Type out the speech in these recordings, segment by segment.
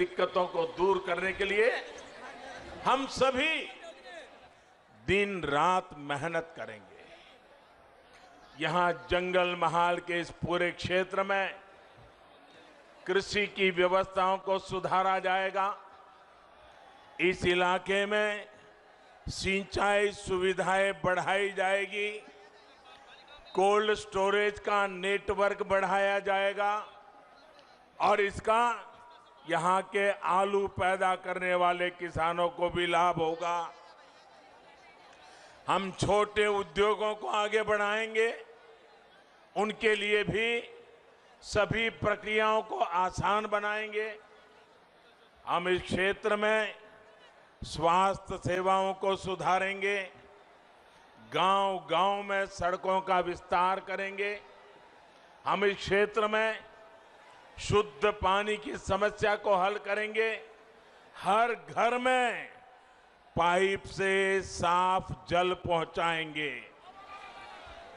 दिक्कतों को दूर करने के लिए हम सभी दिन रात मेहनत करेंगे। यहां जंगल महाल के इस पूरे क्षेत्र में कृषि की व्यवस्थाओं को सुधारा जाएगा। इस इलाके में सिंचाई सुविधाएं बढ़ाई जाएगी, कोल्ड स्टोरेज का नेटवर्क बढ़ाया जाएगा और इसका यहां के आलू पैदा करने वाले किसानों को भी लाभ होगा। हम छोटे उद्योगों को आगे बढ़ाएंगे, उनके लिए भी सभी प्रक्रियाओं को आसान बनाएंगे। हम इस क्षेत्र में स्वास्थ्य सेवाओं को सुधारेंगे, गांव-गांव में सड़कों का विस्तार करेंगे। हम इस क्षेत्र में शुद्ध पानी की समस्या को हल करेंगे। हर घर में पाइप से साफ जल पहुंचाएंगे।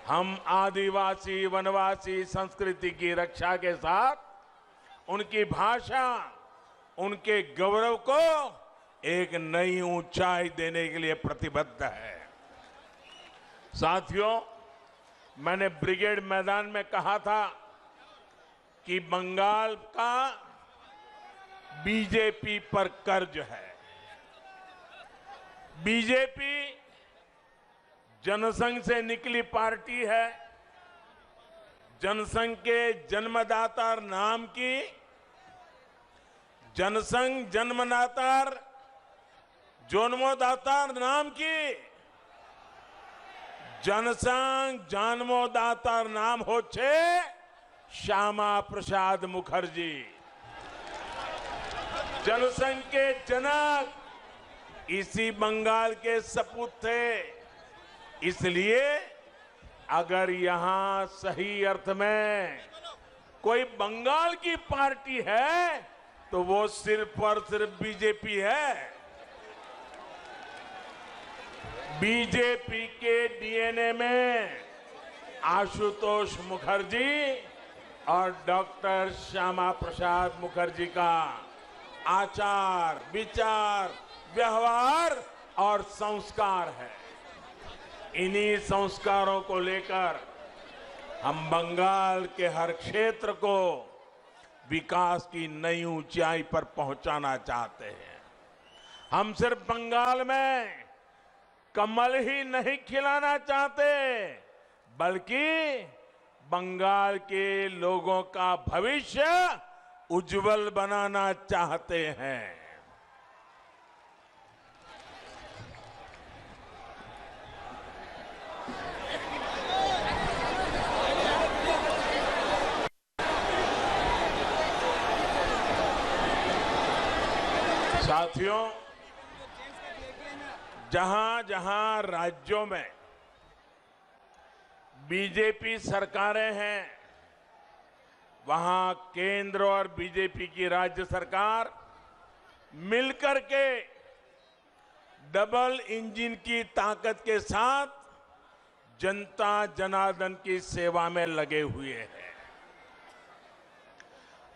हम आदिवासी वनवासी संस्कृति की रक्षा के साथ उनकी भाषा, उनके गौरव को एक नई ऊंचाई देने के लिए प्रतिबद्ध है। साथियों, मैंने ब्रिगेड मैदान में कहा था कि बंगाल का बीजेपी पर कर्ज है। बीजेपी जनसंघ से निकली पार्टी है। जनसंघ के जन्मदाता नाम की जनसंघ जन्मदाता जन्मदाता नाम की जनसंघ जन्मदाता नाम होच्छे श्यामा प्रसाद मुखर्जी। जनसंघ के जनक इसी बंगाल के सपूत थे। इसलिए अगर यहां सही अर्थ में कोई बंगाल की पार्टी है तो वो सिर्फ और सिर्फ बीजेपी है। बीजेपी के डीएनए में आशुतोष मुखर्जी और डॉक्टर श्यामा प्रसाद मुखर्जी का आचार, विचार, व्यवहार और संस्कार है। इन्हीं संस्कारों को लेकर हम बंगाल के हर क्षेत्र को विकास की नई ऊंचाई पर पहुंचाना चाहते हैं। हम सिर्फ बंगाल में कमल ही नहीं खिलाना चाहते, बल्कि बंगाल के लोगों का भविष्य उज्जवल बनाना चाहते हैं। साथियों, जहां-जहां राज्यों में बीजेपी सरकारें हैं, वहां केंद्र और बीजेपी की राज्य सरकार मिलकर के डबल इंजन की ताकत के साथ जनता जनार्दन की सेवा में लगे हुए हैं।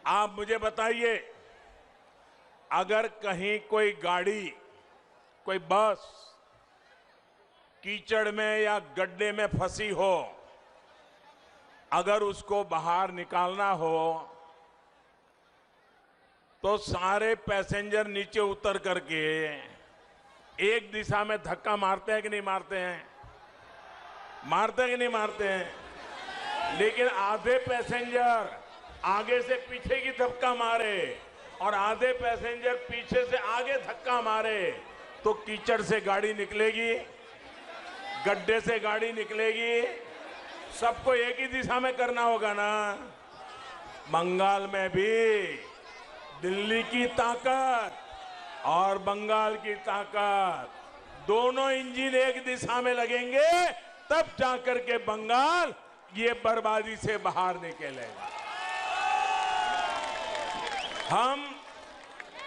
आप मुझे बताइए, अगर कहीं कोई गाड़ी, कोई बस कीचड़ में या गड्ढे में फंसी हो, अगर उसको बाहर निकालना हो तो सारे पैसेंजर नीचे उतर करके एक दिशा में धक्का मारते हैं कि नहीं मारते हैं? मारते हैं कि नहीं मारते हैं? लेकिन आधे पैसेंजर आगे से पीछे की धक्का मारे और आधे पैसेंजर पीछे से आगे धक्का मारे तो कीचड़ से गाड़ी निकलेगी, गड्ढे से गाड़ी निकलेगी। सबको एक ही दिशा में करना होगा ना। बंगाल में भी दिल्ली की ताकत और बंगाल की ताकत, दोनों इंजन एक दिशा में लगेंगे, तब जाकर के बंगाल ये बर्बादी से बाहर निकलेगा। हम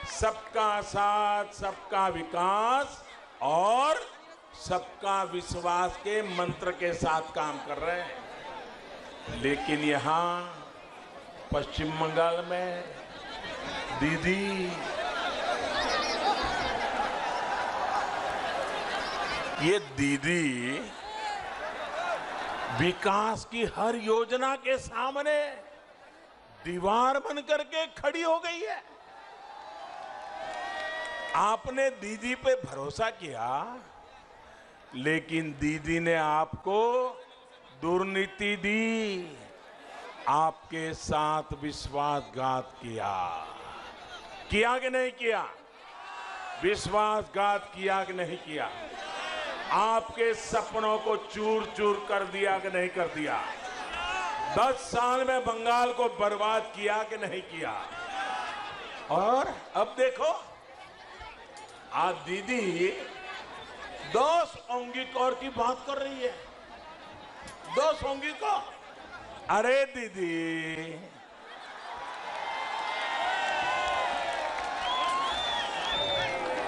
सबका साथ, सबका विकास और सबका विश्वास के मंत्र के साथ काम कर रहे हैं। लेकिन यहाँ पश्चिम बंगाल में दीदी ये दीदी विकास की हर योजना के सामने दीवार बन करके खड़ी हो गई है। आपने दीदी पे भरोसा किया, लेकिन दीदी ने आपको दुर्नीति दी, आपके साथ विश्वासघात किया कि नहीं किया? विश्वासघात किया कि नहीं किया? आपके सपनों को चूर चूर कर दिया कि नहीं कर दिया? 10 साल में बंगाल को बर्बाद किया कि नहीं किया? और अब देखो, आज दीदी 10 औंगीकौर की बात कर रही है। 10 औंगीकौर। अरे दीदी,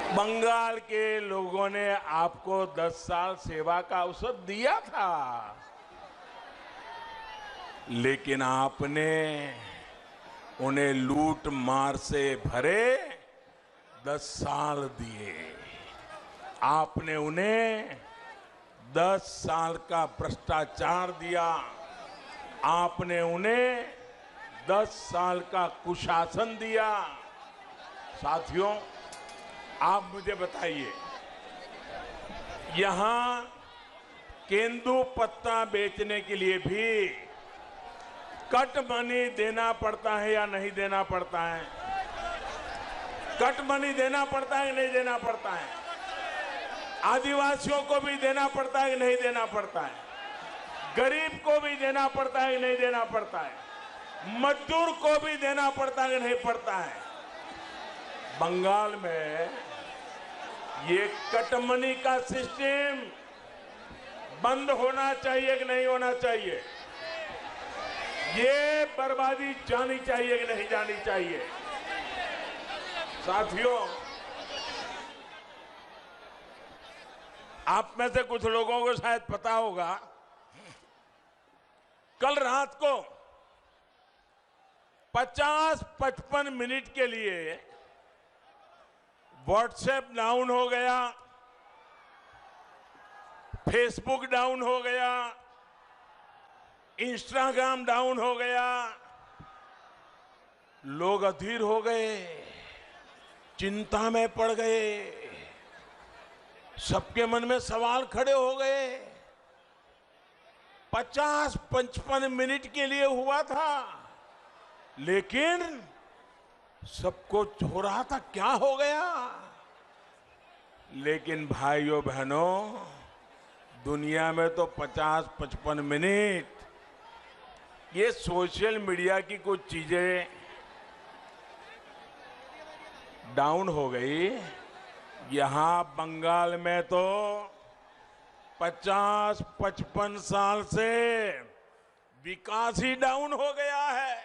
बंगाल के लोगों ने आपको 10 साल सेवा का अवसर दिया था, लेकिन आपने उन्हें लूट मार से भरे 10 साल दिए। आपने उन्हें 10 साल का भ्रष्टाचार दिया। आपने उन्हें 10 साल का कुशासन दिया। साथियों, आप मुझे बताइए, यहां केंदू पत्ता बेचने के लिए भी कट मनी देना पड़ता है या नहीं देना पड़ता है? कट मनी देना पड़ता है कि नहीं देना पड़ता है? आदिवासियों को भी देना पड़ता है कि नहीं देना पड़ता है? गरीब को भी देना पड़ता है कि नहीं देना पड़ता है? मजदूर को भी देना पड़ता है कि नहीं पड़ता है? बंगाल में ये कटमनी का सिस्टम बंद होना चाहिए कि नहीं होना चाहिए? ये बर्बादी जानी चाहिए कि नहीं जानी चाहिए? साथियों, आप में से कुछ लोगों को शायद पता होगा, कल रात को 50-55 मिनट के लिए व्हाट्सएप डाउन हो गया, फेसबुक डाउन हो गया, इंस्टाग्राम डाउन हो गया। लोग अधीर हो गए, चिंता में पड़ गए, सबके मन में सवाल खड़े हो गए। 50-55 मिनट के लिए हुआ था, लेकिन सबको हो रहा था क्या हो गया। लेकिन भाइयों बहनों, दुनिया में तो 50-55 मिनट ये सोशल मीडिया की कुछ चीजें डाउन हो गई। यहां बंगाल में तो 50-55 साल से विकास ही डाउन हो गया है,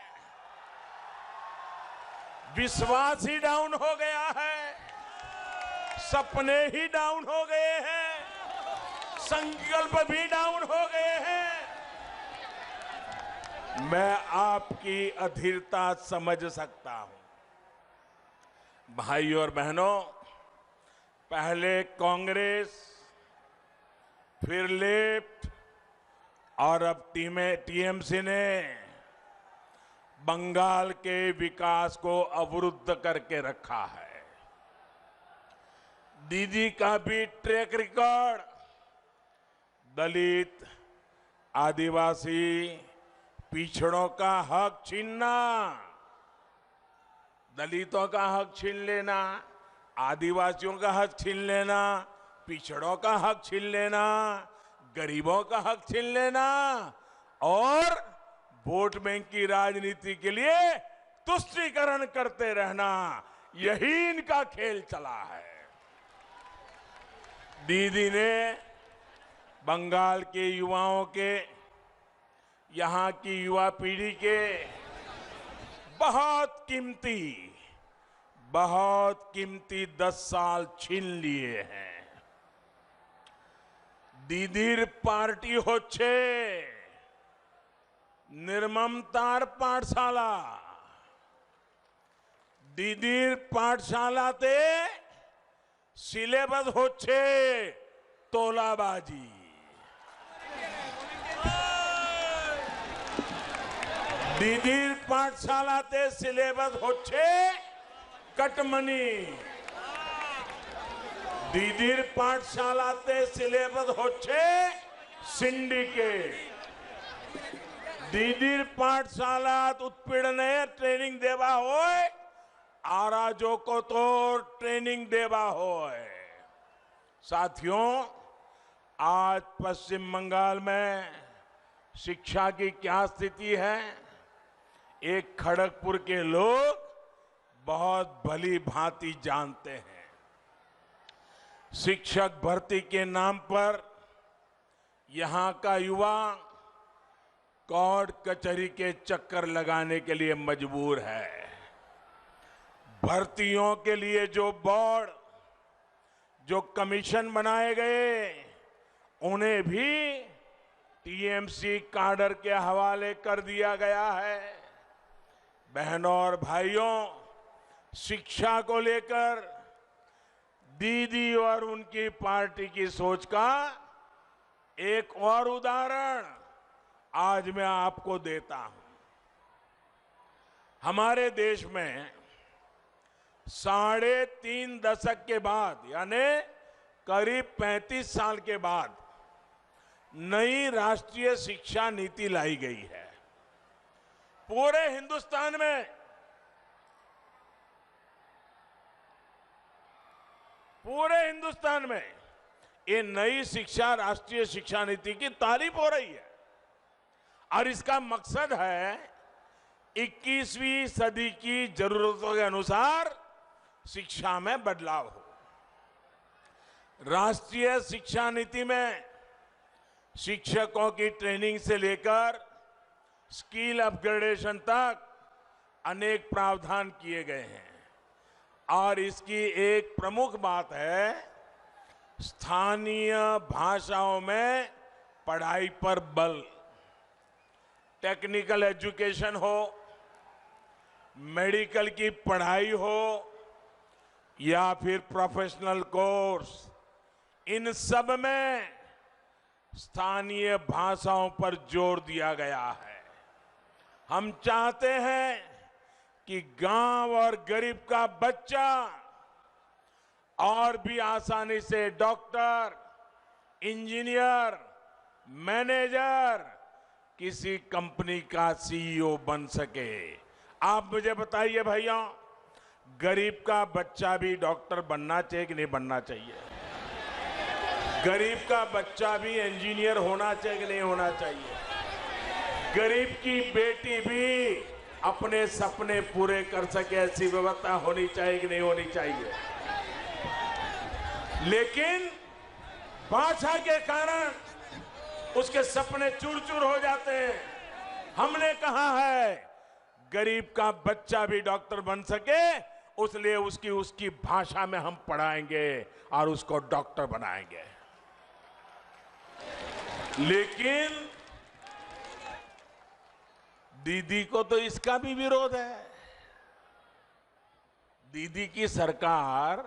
विश्वास ही डाउन हो गया है, सपने ही डाउन हो गए हैं, संकल्प भी डाउन हो गए हैं। मैं आपकी अधीरता समझ सकता हूं। भाइयों और बहनों, पहले कांग्रेस, फिर लेफ्ट और अब टीएमसी ने बंगाल के विकास को अवरुद्ध करके रखा है। दीदी का भी ट्रैक रिकॉर्ड दलित, आदिवासी, पिछड़ों का हक छीनना, दलितों का हक छीन लेना, आदिवासियों का हक छीन लेना, पिछड़ों का हक छीन लेना, गरीबों का हक छीन लेना और वोट बैंक की राजनीति के लिए तुष्टीकरण करते रहना, यही इनका खेल चला है। दीदी ने बंगाल के युवाओं के, यहां की युवा पीढ़ी के बहुत कीमती 10 साल छीन लिए हैं। दीदीर पार्टी होच्छे निर्ममतार पाठशाला। दीदीर पाठशालाते सिलेबास होच्छे तोलाबाजी। दीदीर पाठशालाते सिलेबस होच्छे कटमनी। दीदीर पाठशालाते सिलेबस होच्छे सिंडिकेट। दीदीर पाठशालात उत्पीड़ने ट्रेनिंग देवा होय, आराजो को तो ट्रेनिंग देवा होय। साथियों, आज पश्चिम बंगाल में शिक्षा की क्या स्थिति है, एक खड़गपुर के लोग बहुत भली भांति जानते हैं। शिक्षक भर्ती के नाम पर यहां का युवा कोर्ट कचहरी के चक्कर लगाने के लिए मजबूर है। भर्तियों के लिए जो बोर्ड, जो कमीशन बनाए गए, उन्हें भी टीएमसी काडर के हवाले कर दिया गया है। बहनों और भाइयों, शिक्षा को लेकर दीदी और उनकी पार्टी की सोच का एक और उदाहरण आज मैं आपको देता हूं। हमारे देश में 3.5 दशक के बाद, यानी करीब 35 साल के बाद नई राष्ट्रीय शिक्षा नीति लाई गई है। पूरे हिंदुस्तान में ये नई राष्ट्रीय शिक्षा नीति की तारीफ हो रही है और इसका मकसद है 21वीं सदी की जरूरतों के अनुसार शिक्षा में बदलाव हो। राष्ट्रीय शिक्षा नीति में शिक्षकों की ट्रेनिंग से लेकर स्किल अपग्रेडेशन तक अनेक प्रावधान किए गए हैं और इसकी एक प्रमुख बात है स्थानीय भाषाओं में पढ़ाई पर बल। टेक्निकल एजुकेशन हो, मेडिकल की पढ़ाई हो या फिर प्रोफेशनल कोर्स, इन सब में स्थानीय भाषाओं पर जोर दिया गया है। हम चाहते हैं कि गांव और गरीब का बच्चा और भी आसानी से डॉक्टर, इंजीनियर, मैनेजर, किसी कंपनी का सीईओ बन सके। आप मुझे बताइए भैया, गरीब का बच्चा भी डॉक्टर बनना चाहिए कि नहीं बनना चाहिए? गरीब का बच्चा भी इंजीनियर होना चाहिए कि नहीं होना चाहिए? गरीब की बेटी भी अपने सपने पूरे कर सके, ऐसी व्यवस्था होनी चाहिए कि नहीं होनी चाहिए? लेकिन भाषा के कारण उसके सपने चूर चूर हो जाते हैं। हमने कहा है गरीब का बच्चा भी डॉक्टर बन सके, उसलिए उसकी भाषा में हम पढ़ाएंगे और उसको डॉक्टर बनाएंगे। लेकिन दीदी को तो इसका भी विरोध है। दीदी की सरकार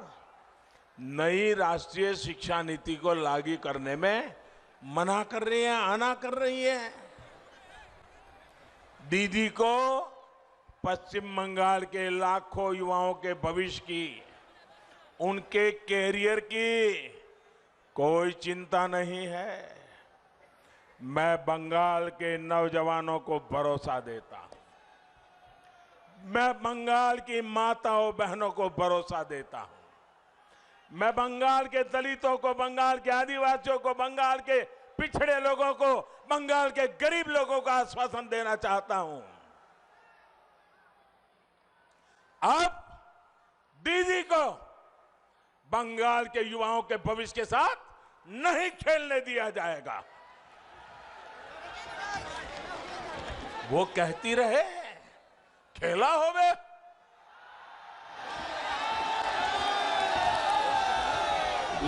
नई राष्ट्रीय शिक्षा नीति को लागू करने में मना कर रही है, आना कर रही है। दीदी को पश्चिम बंगाल के लाखों युवाओं के भविष्य की, उनके कैरियर की कोई चिंता नहीं है। मैं बंगाल के नौजवानों को भरोसा देता हूं। मैं बंगाल की माताओं बहनों को भरोसा देता हूं। मैं बंगाल के दलितों को, बंगाल के आदिवासियों को, बंगाल के पिछड़े लोगों को, बंगाल के गरीब लोगों को आश्वासन देना चाहता हूं। अब दीदी को बंगाल के युवाओं के भविष्य के साथ नहीं खेलने दिया जाएगा। वो कहती रहे खेला होवे,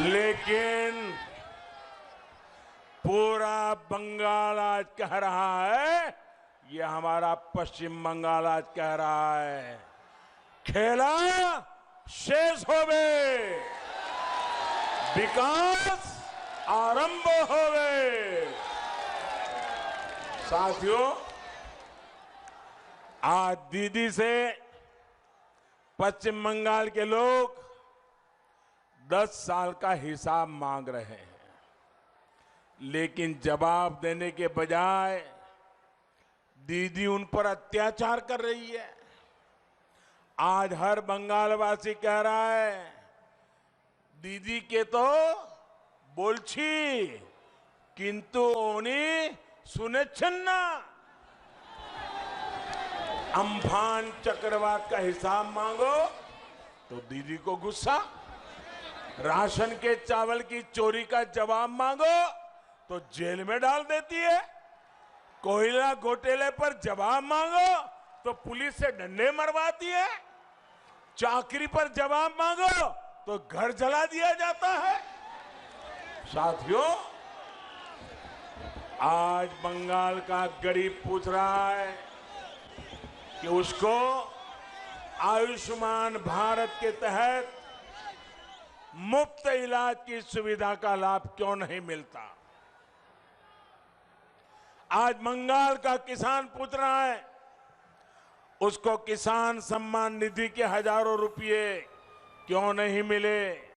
लेकिन पूरा बंगाल आज कह रहा है, ये हमारा पश्चिम बंगाल आज कह रहा है, खेला शेष होवे, विकास आरंभ हो गए। साथियों, आज दीदी से पश्चिम बंगाल के लोग 10 साल का हिसाब मांग रहे हैं, लेकिन जवाब देने के बजाय दीदी उन पर अत्याचार कर रही है। आज हर बंगालवासी कह रहा है, दीदी के तो बोलछी किंतु उन्हीं सुने छन्ना। अम्फान चक्रवात का हिसाब मांगो तो दीदी को गुस्सा, राशन के चावल की चोरी का जवाब मांगो तो जेल में डाल देती है, कोयला घोटाले पर जवाब मांगो तो पुलिस से डंडे मरवाती है, चाकरी पर जवाब मांगो तो घर जला दिया जाता है। साथियों, आज बंगाल का गरीब पूछ रहा है कि उसको आयुष्मान भारत के तहत मुफ्त इलाज की सुविधा का लाभ क्यों नहीं मिलता। आज बंगाल का किसान पूछ रहा है, उसको किसान सम्मान निधि के हजारों रुपए क्यों नहीं मिले।